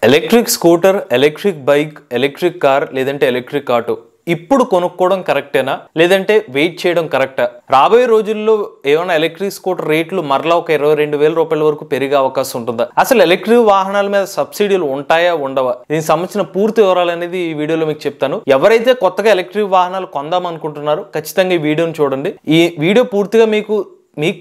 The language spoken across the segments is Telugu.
Electric scooter, electric bike, electric car లేదంటే ఎలక్ట్రిక్ ఆటో ఇప్పుడు కొనుక్కోవడం కరెక్టేనా లేదంటే వెయిట్ చేయడం కరెక్టా? రాబోయే రోజుల్లో ఏమైనా ఎలక్ట్రిక్ స్కూటర్ రేట్లు మరలా ఒక 22,000 రూపాయల వరకు పెరిగే అవకాశం ఉంటుందా? అసలు ఎలక్ట్రిక్ వాహనాల మీద సబ్సిడీలు ఉంటాయా ఉండవా? దీనికి సంబంధించిన పూర్తి వివరాలు అనేది ఈ వీడియోలో మీకు చెప్తాను. ఎవరైతే కొత్తగా ఎలక్ట్రిక్ వాహనాలు కొందాం అనుకుంటున్నారో ఖచ్చితంగా ఈ వీడియోని చూడండి. ఈ వీడియో పూర్తిగా మీకు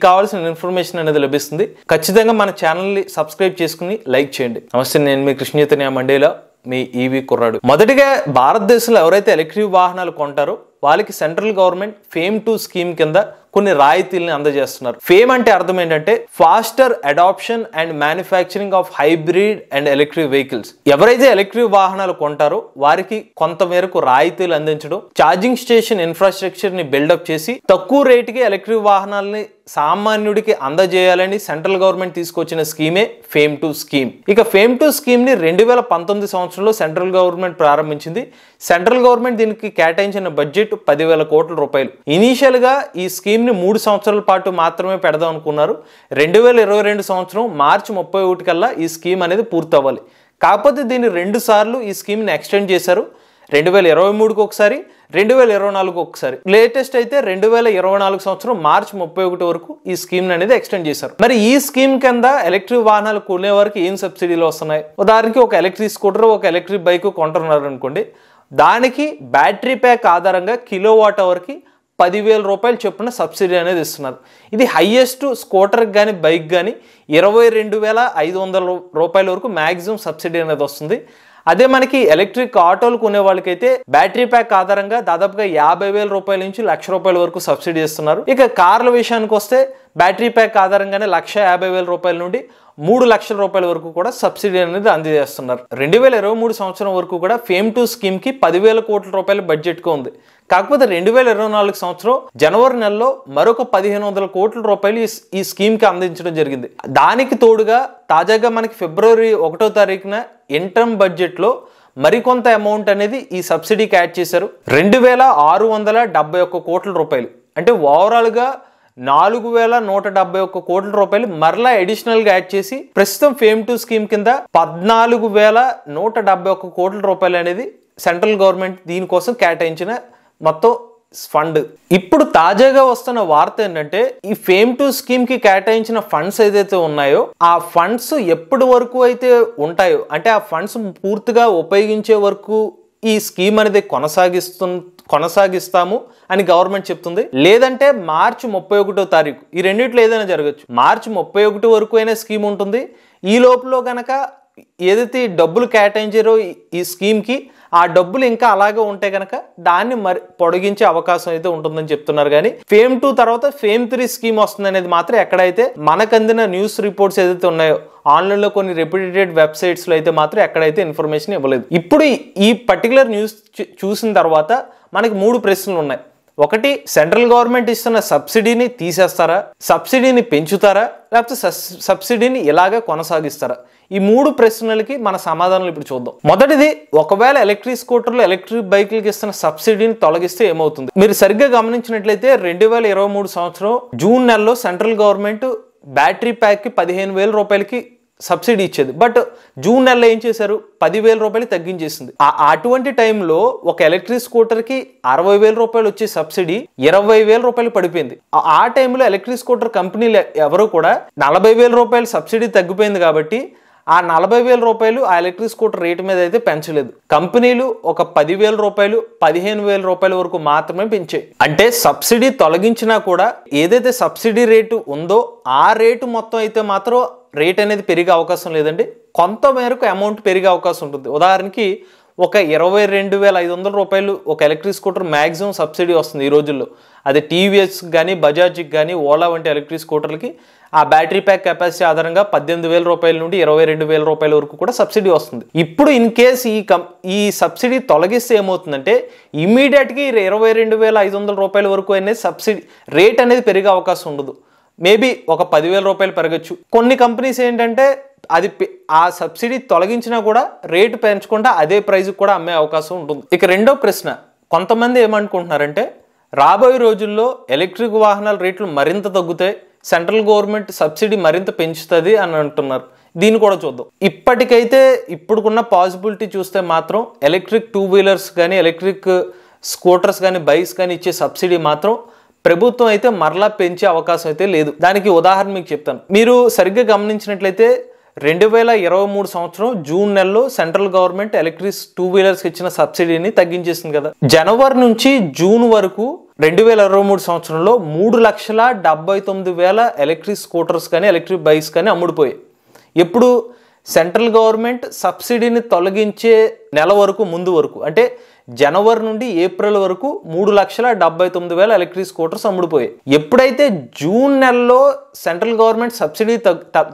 కావాల్సిన ఇన్ఫర్మేషన్ అనేది లభిస్తుంది. ఖచ్చితంగా మన ఛానల్ని సబ్స్క్రైబ్ చేసుకుని లైక్ చేయండి. నమస్తే, నేను మీ కృష్ణ చైతన్య మండేలా, మీ ఈవీ కుర్రాడు. మొదటిగా భారతదేశంలో ఎవరైతే ఎలక్ట్రిక్ వాహనాలు కొంటారో వాళ్ళకి సెంట్రల్ గవర్నమెంట్ ఫేమ్ 2 స్కీమ్ కింద కొన్ని రాయితీల్ని అందజేస్తున్నారు. ఫేమ్ అంటే అర్థం ఏంటంటే faster adoption and manufacturing of hybrid and electric vehicles. ఎవరైతే ఎలక్ట్రిక్ వాహనాలు కొంటారో వారికి కొంత మేరకు రాయితీలు అందించడం, ఛార్జింగ్ స్టేషన్ ఇన్ఫ్రాస్ట్రక్చర్ ని బిల్డప్ చేసి తక్కువ రేటుకి ఎలక్ట్రిక్ వాహనాలని సామాన్యుడికి అందజేయాలని సెంట్రల్ గవర్నమెంట్ తీసుకొచ్చిన స్కీమే ఫేమ్ 2 స్కీమ్. ఇక ఫేమ్ 2 స్కీమ్ ని 2019 సంవత్సరంలో సెంట్రల్ గవర్నమెంట్ ప్రారంభించింది. సెంట్రల్ గవర్నమెంట్ దీనికి కేటాయించిన బడ్జెట్ 10,000 కోట్ల రూపాయలు. ఇనీషియల్ గా ఈ స్కీమ్ ని 3 సంవత్సరాల పాటు మాత్రమే పెడదాం అనుకున్నారు. 2022 సంవత్సరం మార్చి 31 కల్లా ఈ స్కీమ్ అనేది పూర్తవ్వాలి. కాకపోతే దీన్ని 2 సార్లు ఈ స్కీమ్ ని ఎక్స్టెండ్ చేశారు. 2023కి ఒకసారి, 2024కి ఒకసారి. లేటెస్ట్ అయితే 2024 సంవత్సరం మార్చి 31 వరకు ఈ స్కీమ్ అనేది ఎక్స్టెండ్ చేశారు. మరి ఈ స్కీమ్ కింద ఎలక్ట్రిక్ వాహనాలు కొనే వారికి ఏం సబ్సిడీలు వస్తున్నాయి? ఉదాహరణకి ఒక ఎలక్ట్రిక్ స్కూటర్, ఒక ఎలక్ట్రిక్ బైక్ కొంటున్నారు అనుకోండి, దానికి బ్యాటరీ ప్యాక్ ఆధారంగా కిలోవాట్ అవర్కి 10,000 రూపాయలు చొప్పున సబ్సిడీ అనేది ఇస్తున్నారు. ఇది హైయెస్ట్ స్కూటర్కి కానీ బైక్ కానీ 22,500 రూపాయల వరకు మ్యాక్సిమం సబ్సిడీ అనేది వస్తుంది. అదే మనకి ఎలక్ట్రిక్ ఆటోలు కొనే వాళ్ళకైతే బ్యాటరీ ప్యాక్ ఆధారంగా దాదాపుగా 50,000 రూపాయల నుంచి 1,00,000 రూపాయల వరకు సబ్సిడీ ఇస్తున్నారు. ఇక కార్ల విషయానికి వస్తే బ్యాటరీ ప్యాక్ ఆధారంగానే 1,50,000 రూపాయల నుండి 3,00,000 రూపాయల వరకు కూడా సబ్సిడీ అనేది అందజేస్తున్నారు. 2023 సంవత్సరం వరకు కూడా ఫేమ్ 2 స్కీమ్ కి 10,000 కోట్ల రూపాయల బడ్జెట్ గా ఉంది. కాకపోతే 2024 సంవత్సరం జనవరి నెలలో మరొక 1,500 కోట్ల రూపాయలు ఈ స్కీమ్ కి అందించడం జరిగింది. దానికి తోడుగా తాజాగా మనకి ఫిబ్రవరి 1వ తారీఖున ఇంటర్మ్ బడ్జెట్ లో మరికొంత అమౌంట్ అనేది ఈ సబ్సిడీకి యాడ్ చేశారు. 2,671 కోట్ల రూపాయలు. అంటే ఓవరాల్ గా 4,171 కోట్ల రూపాయలు మరలా అడిషనల్ గా యాడ్ చేసి ప్రస్తుతం ఫేమ్ 2 స్కీమ్ కింద 14,171 కోట్ల రూపాయలు అనేది సెంట్రల్ గవర్నమెంట్ దీనికోసం కేటాయించిన మొత్తం ఫండ్. ఇప్పుడు తాజాగా వస్తున్న వార్త ఏంటంటే ఈ ఫేమ్ 2 స్కీమ్ కి కేటాయించిన ఫండ్స్ ఏదైతే ఉన్నాయో ఆ ఫండ్స్ ఎప్పటి వరకు అయితే ఉంటాయో, అంటే ఆ ఫండ్స్ పూర్తిగా ఉపయోగించే వరకు ఈ స్కీమ్ అనేది కొనసాగిస్తాము అని గవర్నమెంట్ చెప్తుంది. లేదంటే మార్చి 31వ తారీఖు ఈ రెండిట్లో ఏదైనా జరగచ్చు. మార్చి 31 వరకు అయినా స్కీమ్ ఉంటుంది. ఈ లోపల గనక ఏదైతే డబ్బులు కేటాయించారో ఈ స్కీమ్కి ఆ డబ్బులు ఇంకా అలాగే ఉంటే కనుక దాన్ని మరి పొడిగించే అవకాశం అయితే ఉంటుందని చెప్తున్నారు. కానీ ఫేమ్ 2 తర్వాత ఫేమ్ 3 స్కీమ్ వస్తుంది అనేది మాత్రం ఎక్కడైతే మనకు అందిన న్యూస్ రిపోర్ట్స్ ఏదైతే ఉన్నాయో ఆన్లైన్లో కొన్ని రెప్యూటెడ్ వెబ్సైట్స్లో అయితే మాత్రం ఎక్కడైతే ఇన్ఫర్మేషన్ ఇవ్వలేదు. ఇప్పుడు ఈ పర్టికులర్ న్యూస్ చూసిన తర్వాత మనకి 3 ప్రశ్నలు ఉన్నాయి. ఒకటి, సెంట్రల్ గవర్నమెంట్ ఇస్తున్న సబ్సిడీని తీసేస్తారా, సబ్సిడీని పెంచుతారా, లేకపోతే సబ్సిడీని ఇలాగే కొనసాగిస్తారా? ఈ 3 ప్రశ్నలకి మన సమాధానాలు ఇప్పుడు చూద్దాం. మొదటిది, ఒకవేళ ఎలక్ట్రిక్ స్కూటర్లు, ఎలక్ట్రిక్ బైకులకి ఇస్తున్న సబ్సిడీని తొలగిస్తే ఏమవుతుంది? మీరు సరిగ్గా గమనించినట్లయితే 2023 సంవత్సరం జూన్ నెలలో సెంట్రల్ గవర్నమెంట్ బ్యాటరీ ప్యాక్ కి 15,000 రూపాయలకి సబ్సిడీ ఇచ్చేది. బట్ జూన్ నెలలో ఏం చేశారు? 10,000 రూపాయలు తగ్గించేసింది. అటువంటి టైంలో ఒక ఎలక్ట్రిక్ స్కూటర్ కి 60,000 రూపాయలు వచ్చే సబ్సిడీ 20,000 రూపాయలు పడిపోయింది. ఆ టైంలో ఎలక్ట్రిక్ స్కూటర్ కంపెనీలు ఎవరు కూడా 40,000 రూపాయలు సబ్సిడీ తగ్గిపోయింది కాబట్టి ఆ 40,000 రూపాయలు ఆ ఎలక్ట్రిక్ స్కూటర్ రేటు మీద అయితే పెంచలేదు. కంపెనీలు ఒక 10,000 రూపాయలు, 15,000 రూపాయల వరకు మాత్రమే పెంచాయి. అంటే సబ్సిడీ తొలగించినా కూడా ఏదైతే సబ్సిడీ రేటు ఉందో ఆ రేటు మొత్తం అయితే మాత్రం రేట్ అనేది పెరిగే అవకాశం లేదండి. కొంత మేరకు అమౌంట్ పెరిగే అవకాశం ఉంటుంది. ఉదాహరణకి ఒక 22,500 రూపాయలు ఒక ఎలక్ట్రిక్ స్కూటర్ మ్యాక్సిమం సబ్సిడీ వస్తుంది ఈ రోజుల్లో. అది టీవీఎస్ కానీ, బజాజ్కి కానీ, ఓలా వంటి ఎలక్ట్రిక్ స్కూటర్లకి ఆ బ్యాటరీ ప్యాక్ కెపాసిటీ ఆధారంగా 18,000 రూపాయల నుండి 22,000 రూపాయల వరకు కూడా సబ్సిడీ వస్తుంది. ఇప్పుడు ఇన్ కేస్ ఈ సబ్సిడీ తొలగిస్తే ఏమవుతుందంటే ఇమీడియట్గా 22,500 రూపాయల వరకు అనేది సబ్సిడీ రేట్ అనేది పెరిగే అవకాశం ఉండదు. మేబీ ఒక 10,000 రూపాయలు పెరగచ్చు. కొన్ని కంపెనీస్ ఏంటంటే అది ఆ సబ్సిడీ తొలగించినా కూడా రేటు పెంచకుండా అదే ప్రైస్ కూడా అమ్మే అవకాశం ఉంటుంది. ఇక రెండో ప్రశ్న, కొంతమంది ఏమనుకుంటున్నారంటే రాబోయే రోజుల్లో ఎలక్ట్రిక్ వాహనాల రేట్లు మరింత తగ్గుతాయి, సెంట్రల్ గవర్నమెంట్ సబ్సిడీ మరింత పెంచుతుంది అని అంటున్నారు. దీన్ని కూడా చూద్దాం. ఇప్పటికైతే ఇప్పుడున్న పాసిబిలిటీ చూస్తే మాత్రం ఎలక్ట్రిక్ 2 వీలర్స్ కానీ ఎలక్ట్రిక్ స్కూటర్స్ కానీ బైక్స్ కానీ ఇచ్చే సబ్సిడీ మాత్రం ప్రభుత్వం అయితే మరలా పెంచే అవకాశం అయితే లేదు. దానికి ఉదాహరణ మీకు చెప్తాను. మీరు సరిగ్గా గమనించినట్లయితే 2023 సంవత్సరం జూన్ నెలలో సెంట్రల్ గవర్నమెంట్ ఎలక్ట్రిక్ 2 వీలర్స్ ఇచ్చిన సబ్సిడీని తగ్గించేసింది కదా. జనవరి నుంచి జూన్ వరకు 2023 సంవత్సరంలో 3,79,000 ఎలక్ట్రిక్ స్కూటర్స్ కానీ ఎలక్ట్రిక్ బైక్స్ కానీ అమ్ముడుపోయాయి. ఎప్పుడు సెంట్రల్ గవర్నమెంట్ సబ్సిడీని తొలగించే నెల వరకు ముందు వరకు అంటే జనవరి నుండి ఏప్రిల్ వరకు 3,79,000 ఎలక్ట్రిక్ స్కూటర్స్ అమ్ముడుపోయాయి. ఎప్పుడైతే జూన్ నెలలో సెంట్రల్ గవర్నమెంట్ సబ్సిడీ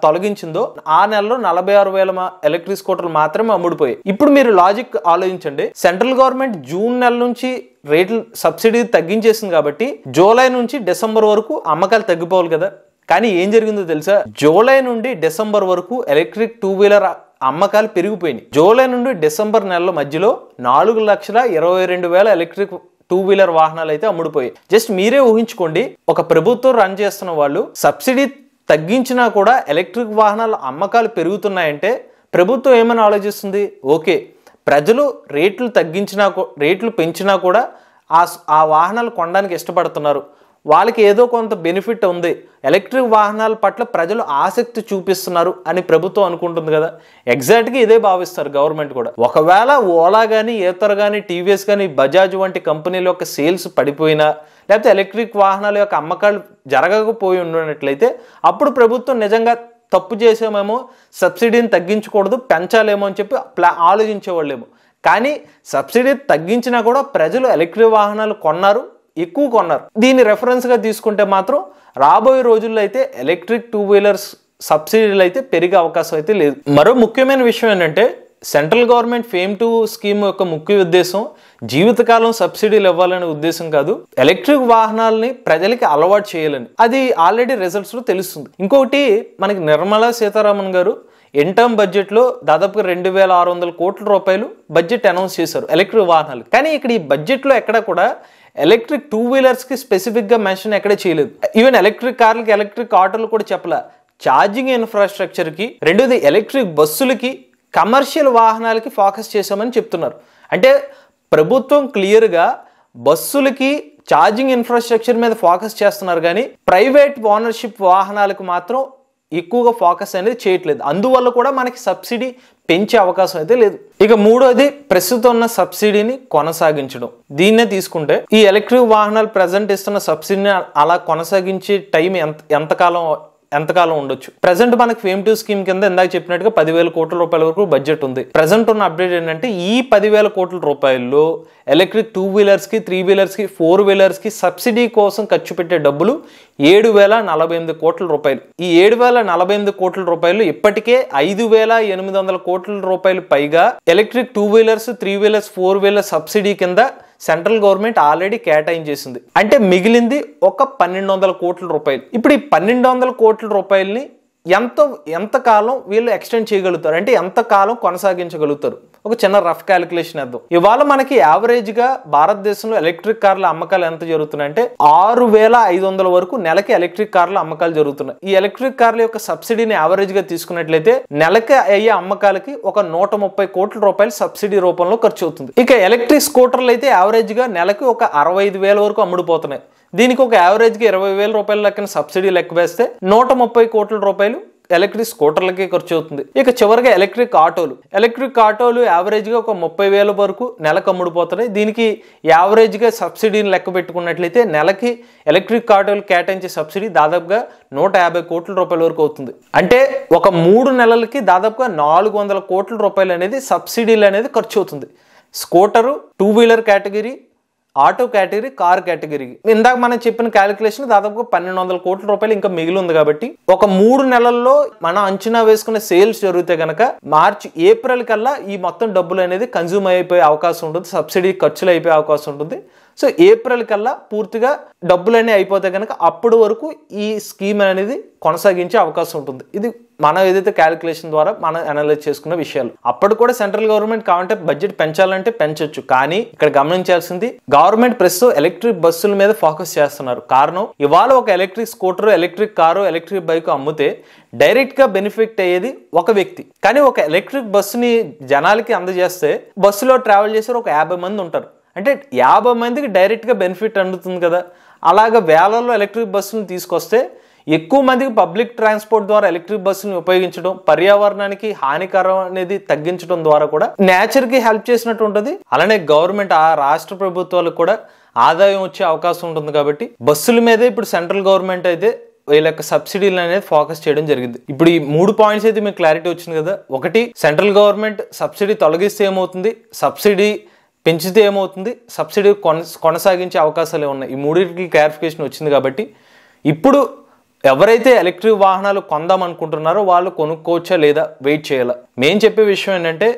తొలగించిందో ఆ నెలలో 46,000 ఎలక్ట్రిక్ స్కూటర్లు మాత్రమే అమ్ముడుపోయాయి. ఇప్పుడు మీరు లాజిక్ ఆలోచించండి. సెంట్రల్ గవర్నమెంట్ జూన్ నెల నుంచి రేట్లు సబ్సిడీ తగ్గించేసింది కాబట్టి జూలై నుంచి డిసెంబర్ వరకు అమ్మకాలు తగ్గిపోవాలి కదా. కానీ ఏం జరిగిందో తెలుసా? జూలై నుండి డిసెంబర్ వరకు ఎలక్ట్రిక్ 2 వీలర్ అమ్మకాలు పెరిగిపోయినాయి. జూలై నుండి డిసెంబర్ నెలల మధ్యలో 4,22,000 ఎలక్ట్రిక్ 2 వీలర్ వాహనాలు అయితే అమ్ముడుపోయాయి. జస్ట్ మీరే ఊహించుకోండి, ఒక ప్రభుత్వం రన్ చేస్తున్న వాళ్ళు సబ్సిడీ తగ్గించినా కూడా ఎలక్ట్రిక్ వాహనాల అమ్మకాలు పెరుగుతున్నాయంటే ప్రభుత్వం ఏమని ఆలోచిస్తుంది? ఓకే, ప్రజలు రేట్లు పెంచినా కూడా ఆ వాహనాలు కొనడానికి ఇష్టపడుతున్నారు, వాళ్ళకి ఏదో కొంత బెనిఫిట్ ఉంది, ఎలక్ట్రిక్ వాహనాల పట్ల ప్రజలు ఆసక్తి చూపిస్తున్నారు అని ప్రభుత్వం అనుకుంటుంది కదా. ఎగ్జాక్ట్గా ఇదే భావిస్తారు గవర్నమెంట్ కూడా. ఒకవేళ ఓలా కానీ ఏతర్ కానీ టీవీఎస్ కానీ బజాజ్ వంటి కంపెనీల యొక్క సేల్స్ పడిపోయినా లేకపోతే ఎలక్ట్రిక్ వాహనాల యొక్క అమ్మకాలు జరగకపోయి ఉన్నట్లయితే అప్పుడు ప్రభుత్వం నిజంగా తప్పు చేసామేమో, సబ్సిడీని తగ్గించకూడదు పెంచాలేమో అని చెప్పి ఆలోచించేవాళ్ళేమో. కానీ సబ్సిడీ తగ్గించినా కూడా ప్రజలు ఎలక్ట్రిక్ వాహనాలు ఎక్కువ కొన్నారు. దీన్ని రెఫరెన్స్గా తీసుకుంటే మాత్రం రాబోయే రోజుల్లో అయితే ఎలక్ట్రిక్ 2 వీలర్స్ సబ్సిడీలు అయితే పెరిగే అవకాశం అయితే లేదు. మరో ముఖ్యమైన విషయం ఏంటంటే సెంట్రల్ గవర్నమెంట్ FAME 2 స్కీమ్ యొక్క ముఖ్య ఉద్దేశం జీవితకాలం సబ్సిడీలు ఇవ్వాలనే ఉద్దేశం కాదు, ఎలక్ట్రిక్ వాహనాలని ప్రజలకి అలవాటు చేయాలని. అది ఆల్రెడీ రిజల్ట్స్లో తెలుస్తుంది. ఇంకొకటి, మనకి నిర్మలా సీతారామన్ గారు ఇంటర్మ్ బడ్జెట్లో దాదాపుగా 2,600 కోట్ల రూపాయలు బడ్జెట్ అనౌన్స్ చేశారు ఎలక్ట్రిక్ వాహనాలు. కానీ ఇక్కడ ఈ బడ్జెట్లో ఎక్కడ కూడా ఎలక్ట్రిక్ 2 వీలర్స్కి స్పెసిఫిక్గా మెన్షన్ ఎక్కడే చేయలేదు. ఈవెన్ ఎలక్ట్రిక్ కార్లకి ఎలక్ట్రిక్ ఆటోలు కూడా చెప్పలే. ఛార్జింగ్ ఇన్ఫ్రాస్ట్రక్చర్కి, రెండోది ఎలక్ట్రిక్ బస్సులకి, కమర్షియల్ వాహనాలకి ఫోకస్ చేశామని చెప్తున్నారు. అంటే ప్రభుత్వం క్లియర్గా బస్సులకి ఛార్జింగ్ ఇన్ఫ్రాస్ట్రక్చర్ మీద ఫోకస్ చేస్తున్నారు, కానీ ప్రైవేట్ ఓనర్షిప్ వాహనాలకు మాత్రం ఎక్కువగా ఫోకస్ అనేది చేయట్లేదు. అందువల్ల కూడా మనకి సబ్సిడీ పెంచే అవకాశం అయితే లేదు. ఇక మూడోది, ప్రస్తుతం ఉన్న సబ్సిడీని కొనసాగించడం. దీన్నే తీసుకుంటే ఈ ఎలక్ట్రిక్ వాహనాలు ప్రజెంట్ ఇస్తున్న సబ్సిడీని అలా కొనసాగించే టైం ఎంతకాలం ఉండొచ్చు? ప్రజెంట్ మనకి FAME 2 స్కీమ్ కింద ఇందాక చెప్పినట్టుగా 10,000 కోట్ల రూపాయల వరకు బడ్జెట్ ఉంది. ప్రజెంట్ ఉన్న అప్డేట్ ఏంటంటే ఈ 10,000 కోట్ల రూపాయల్లో ఎలక్ట్రిక్ 2 వీలర్స్కి 3 వీలర్స్కి 4 వీలర్స్కి సబ్సిడీ కోసం ఖర్చు పెట్టే డబ్బులు 7,048 కోట్ల రూపాయలు. ఈ 7,048 కోట్ల రూపాయలు ఇప్పటికే 5,800 కోట్ల రూపాయలు పైగా electric 2 wheelers 3 wheelers 4 wheeler subsidy కింద సెంట్రల్ గవర్నమెంట్ ఆల్రెడీ కేటాయించేసింది. అంటే మిగిలింది ఒక 1,200 కోట్ల రూపాయలు. ఇప్పుడు ఈ 1,200 కోట్ల రూపాయలని ఎంతకాలం వీళ్ళు ఎక్స్టెండ్ చేయగలుగుతారు, అంటే ఎంతకాలం కొనసాగించగలుగుతారు? ఒక చిన్న రఫ్ క్యాలిక్యులేషన్ వేద్దాం. ఇవాళ మనకి యావరేజ్గా భారతదేశంలో ఎలక్ట్రిక్ కార్ల అమ్మకాలు ఎంత జరుగుతున్నాయంటే 6,500 వరకు నెలకి ఎలక్ట్రిక్ కార్ల అమ్మకాలు జరుగుతున్నాయి. ఈ ఎలక్ట్రిక్ కార్ల యొక్క సబ్సిడీని యావరేజ్గా తీసుకున్నట్లయితే నెలకి అయ్యే అమ్మకాలకి ఒక 130 కోట్ల రూపాయలు సబ్సిడీ రూపంలో ఖర్చు అవుతుంది. ఇక ఎలక్ట్రిక్ స్కూటర్లు అయితే యావరేజ్గా నెలకి ఒక 65,000 వరకు అమ్ముడుపోతున్నాయి. దీనికి ఒక యావరేజ్గా 20,000 రూపాయల లెక్కన సబ్సిడీ లెక్క వేస్తే 130 కోట్ల రూపాయలు ఎలక్ట్రిక్ స్కూటర్లకే ఖర్చు అవుతుంది. ఇక చివరిగా ఎలక్ట్రిక్ ఆటోలు యావరేజ్గా ఒక 30,000 వరకు నెలకు అమ్ముడుపోతున్నాయి. దీనికి యావరేజ్గా సబ్సిడీని లెక్క పెట్టుకున్నట్లయితే నెలకి ఎలక్ట్రిక్ ఆటోలు కేటాయించే సబ్సిడీ దాదాపుగా 150 కోట్ల రూపాయల వరకు అవుతుంది. అంటే ఒక 3 నెలలకి దాదాపుగా 400 కోట్ల రూపాయలు అనేది సబ్సిడీలు అనేది ఖర్చు అవుతుంది. Scooter, 2 wheeler category, auto category, car కేటగిరీకి ఇందాక మనం చెప్పిన క్యాలిక్యులేషన్ దాదాపుగా 1,200 కోట్ల రూపాయలు ఇంకా మిగిలి ఉంది. కాబట్టి ఒక 3 నెలల్లో మనం అంచనా వేసుకునే సేల్స్ జరిగితే కనుక ఏప్రిల్ కల్లా ఈ మొత్తం డబ్బులు అనేది కన్జ్యూమ్ అయిపోయే అవకాశం ఉంటుంది, సబ్సిడీ ఖర్చులు అయిపోయే అవకాశం ఉంటుంది. సో ఏప్రిల్ కల్లా పూర్తిగా డబ్బులన్నీ అయిపోతే కనుక అప్పటి వరకు ఈ స్కీమ్ అనేది కొనసాగించే అవకాశం ఉంటుంది. ఇది మనం ఏదైతే క్యాలిక్యులేషన్ ద్వారా మనం అనలైజ్ చేసుకున్న విషయాలు. అప్పుడు కూడా సెంట్రల్ గవర్నమెంట్ కావాలంటే బడ్జెట్ పెంచాలంటే పెంచొచ్చు. కానీ ఇక్కడ గమనించాల్సింది గవర్నమెంట్ ప్రస్తుతం ఎలక్ట్రిక్ బస్సుల మీద ఫోకస్ చేస్తున్నారు. కారణం ఇవాళ ఒక electric scooter, electric car, electric bike అమ్మితే డైరెక్ట్ గా బెనిఫిట్ అయ్యేది ఒక వ్యక్తి. కానీ ఒక ఎలక్ట్రిక్ బస్సుని జనాలకి అందజేస్తే బస్సులో ట్రావెల్ చేసే ఒక 50 మంది ఉంటారు. అంటే 50 మందికి డైరెక్ట్ గా బెనిఫిట్ అందుతుంది కదా. అలాగా వేలలో ఎలక్ట్రిక్ బస్సులను తీసుకొస్తే ఎక్కువ మందికి పబ్లిక్ ట్రాన్స్పోర్ట్ ద్వారా ఎలక్ట్రిక్ బస్సులను ఉపయోగించడం, పర్యావరణానికి హానికరం అనేది తగ్గించడం ద్వారా కూడా నేచర్ కి హెల్ప్ చేసినట్టు ఉంటుంది. అలానే గవర్నమెంట్ ఆ రాష్ట్ర ప్రభుత్వాలకు కూడా ఆదాయం వచ్చే అవకాశం ఉంటుంది. కాబట్టి బస్సుల మీదే ఇప్పుడు సెంట్రల్ గవర్నమెంట్ అయితే వీళ్ళ యొక్క సబ్సిడీలు అనేది ఫోకస్ చేయడం జరిగింది. ఇప్పుడు ఈ 3 పాయింట్స్ అయితే మీకు క్లారిటీ వచ్చింది కదా. ఒకటి, సెంట్రల్ గవర్నమెంట్ సబ్సిడీ తొలగిస్తే ఏమవుతుంది, సబ్సిడీ పెంచితే ఏమవుతుంది, సబ్సిడీ కొనసాగించే అవకాశాలు ఉన్నాయి. ఈ మూడింటికి క్లారిఫికేషన్ వచ్చింది. కాబట్టి ఇప్పుడు ఎవరైతే ఎలక్ట్రిక్ వాహనాలు కొందాం అనుకుంటున్నారో వాళ్ళు కొనుక్కోవచ్చా లేదా వెయిట్ చేయాలా. మేము చెప్పే విషయం ఏంటంటే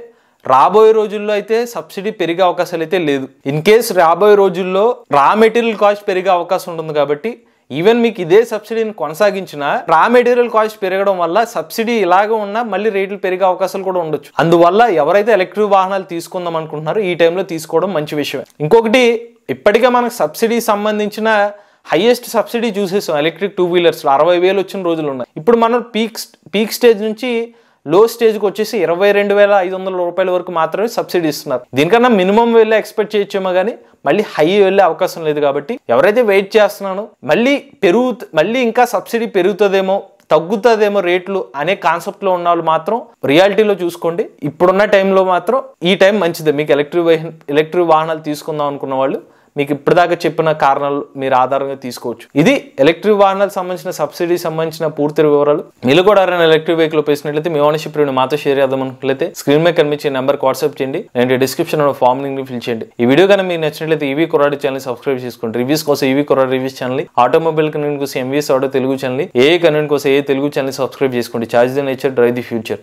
రాబోయే రోజుల్లో అయితే సబ్సిడీ పెరిగే అవకాశాలు అయితే లేదు. ఇన్ కేస్ రాబోయే రోజుల్లో రా మెటీరియల్ కాస్ట్ పెరిగే అవకాశం ఉంటుంది. కాబట్టి ఈవెన్ మీకు ఇదే సబ్సిడీని కొనసాగించినా రా మెటీరియల్ కాస్ట్ పెరగడం వల్ల సబ్సిడీ ఇలాగే ఉన్నా మళ్ళీ రేట్లు పెరిగే అవకాశాలు కూడా ఉండొచ్చు. అందువల్ల ఎవరైతే ఎలక్ట్రిక్ వాహనాలు తీసుకుందాం అనుకుంటున్నారో ఈ టైంలో తీసుకోవడం మంచి విషయం. ఇంకొకటి, ఇప్పటికే మనకు సబ్సిడీ సంబంధించిన హైయెస్ట్ సబ్సిడీ చూసేసాం. ఎలక్ట్రిక్ 2 వీలర్స్ 60,000 వచ్చిన రోజులు ఉన్నాయి. ఇప్పుడు మనం పీక్ స్టేజ్ నుంచి లో స్టేజ్కి వచ్చేసి 22,500 రూపాయల వరకు మాత్రమే సబ్సిడీ ఇస్తున్నారు. దీనికన్నా మినిమం వెళ్ళే ఎక్స్పెక్ట్ చేయొచ్చేమో కానీ మళ్ళీ హై వెళ్ళే అవకాశం లేదు. కాబట్టి ఎవరైతే వెయిట్ చేస్తున్నానో మళ్ళీ ఇంకా సబ్సిడీ పెరుగుతుందేమో, తగ్గుతుందేమో రేట్లు అనే కాన్సెప్ట్ లో ఉన్న వాళ్ళు మాత్రం రియాలిటీలో చూసుకోండి. ఇప్పుడున్న టైంలో మాత్రం ఈ టైం మంచిదే. మీకు ఎలక్ట్రిక్ వాహనాలు తీసుకుందాం అనుకున్న వాళ్ళు మీకు ఇప్పటిదాకా చెప్పిన కారణాలు మీరు ఆధారంగా తీసుకోవచ్చు. ఇది ఎలక్ట్రిక్ వాహనాలకు సంబంధించిన సబ్సిడీ సంబంధించిన పూర్తి వివరాలు. మీరు కూడా ఎవరైనా ఎలక్ట్రిక్ వెహికల్ ఉపయోగించినట్లయితే మీ ఓనర్షిప్ రివ్యూని మాతో షేర్ చేద్దాం అనుకున్నట్లయితే స్క్రీన్ మీద కనిపించే నెంబర్కి వాట్సాప్ చేయండి, నేను డిస్క్రిప్షన్ ఫామ్ లింక్ ని ఫిల్ చేయండి. ఈ వీడియో కనుక మీకు నచ్చినట్లయితే ఈవీ కొరాడి ఛానల్ సబ్స్క్రైబ్ చేసుకోండి. రివ్యూస్ కోసం EV Koradi reviews channel, automobile convenience కోసం ఎంవీఎస్ ఆటో తెలుగు ఛానల్, ఏ కన్వీనియన్స్ కోసం ఏ తెలుగు ఛానల్ సబ్స్క్రైబ్ చేసుకోండి. Charge the nature, drive the future.